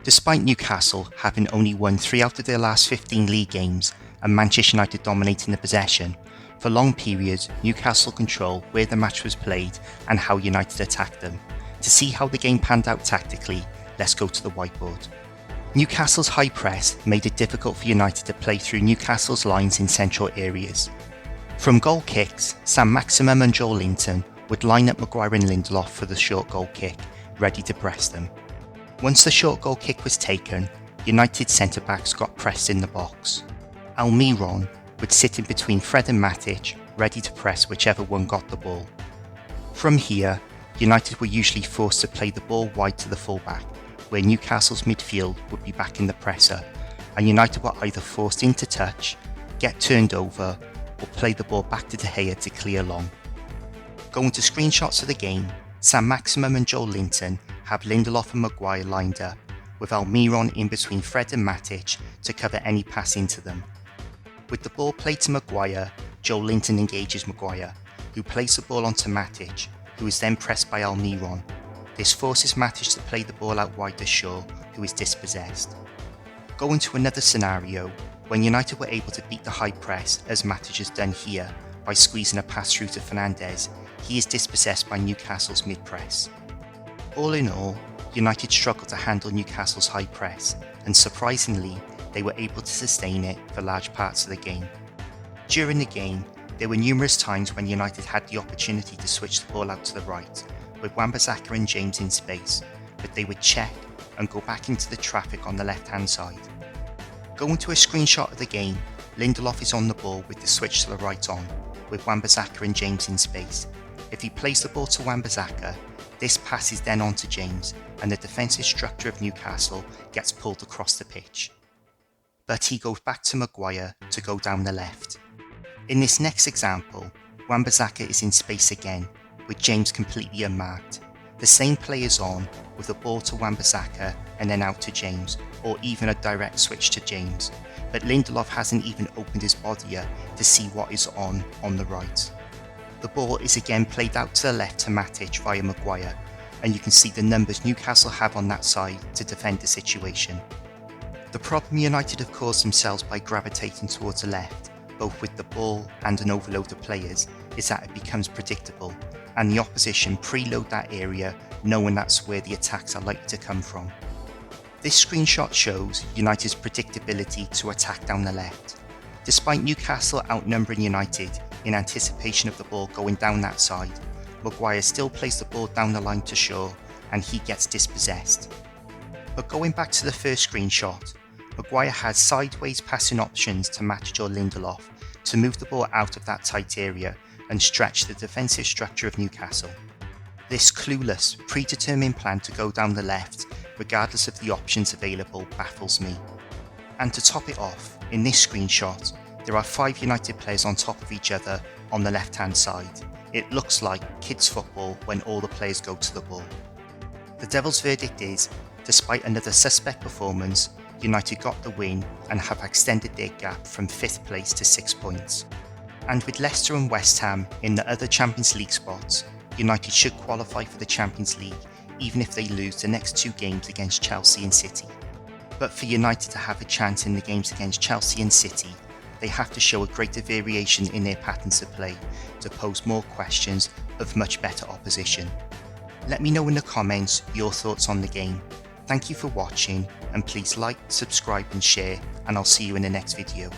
Despite Newcastle having only won 3 out of their last 15 league games and Manchester United dominating the possession, for long periods Newcastle controlled where the match was played and how United attacked them. To see how the game panned out tactically, let's go to the whiteboard. Newcastle's high press made it difficult for United to play through Newcastle's lines in central areas. From goal kicks, Sam Maximum and Joel Linton would line up Maguire and Lindelof for the short goal kick, ready to press them. Once the short goal kick was taken, United centre-backs got pressed in the box. Almiron would sit in between Fred and Matic, ready to press whichever one got the ball. From here, United were usually forced to play the ball wide to the fullback, where Newcastle's midfield would be back in the presser, and United were either forced into touch, get turned over, or play the ball back to De Gea to clear long. Going to screenshots of the game, Sam Maximum and Joel Linton have Lindelof and Maguire lined up, with Almiron in between Fred and Matic to cover any pass into them. With the ball played to Maguire, Joel Linton engages Maguire, who plays the ball onto Matic, who is then pressed by Almiron. This forces Matic to play the ball out wide to Shaw, who is dispossessed. Going to another scenario, when United were able to beat the high press, as Matic has done here, by squeezing a pass through to Fernandes, he is dispossessed by Newcastle's mid-press. All in all, United struggled to handle Newcastle's high press, and surprisingly, they were able to sustain it for large parts of the game. During the game, there were numerous times when United had the opportunity to switch the ball out to the right, with Wan-Bissaka and James in space, but they would check and go back into the traffic on the left-hand side. Going to a screenshot of the game, Lindelof is on the ball with the switch to the right on, with Wan-Bissaka and James in space. If he plays the ball to Wan-Bissaka, this pass is then on to James, and the defensive structure of Newcastle gets pulled across the pitch. But he goes back to Maguire to go down the left. In this next example, Wan-Bissaka is in space again, with James completely unmarked. The same play is on, with the ball to Wan-Bissaka and then out to James, or even a direct switch to James. But Lindelof hasn't even opened his body yet to see what is on the right. The ball is again played out to the left to Matic via Maguire, and you can see the numbers Newcastle have on that side to defend the situation. The problem United have caused themselves by gravitating towards the left, both with the ball and an overload of players, is that it becomes predictable, and the opposition preload that area knowing that's where the attacks are likely to come from. This screenshot shows United's predictability to attack down the left. Despite Newcastle outnumbering United in anticipation of the ball going down that side, Maguire still plays the ball down the line to Shaw and he gets dispossessed. But going back to the first screenshot, Maguire has sideways passing options to Matic or Lindelof to move the ball out of that tight area and stretch the defensive structure of Newcastle. This clueless, predetermined plan to go down the left, regardless of the options available, baffles me. And to top it off, in this screenshot, there are 5 United players on top of each other on the left-hand side. It looks like kids football when all the players go to the ball. The Devils' verdict is, despite another suspect performance, United got the win and have extended their gap from 5th place to 6 points. And with Leicester and West Ham in the other Champions League spots, United should qualify for the Champions League even if they lose the next 2 games against Chelsea and City. But for United to have a chance in the games against Chelsea and City, they have to show a greater variation in their patterns of play to pose more questions of much better opposition. Let me know in the comments your thoughts on the game. Thank you for watching, and please like, subscribe and share, and I'll see you in the next video.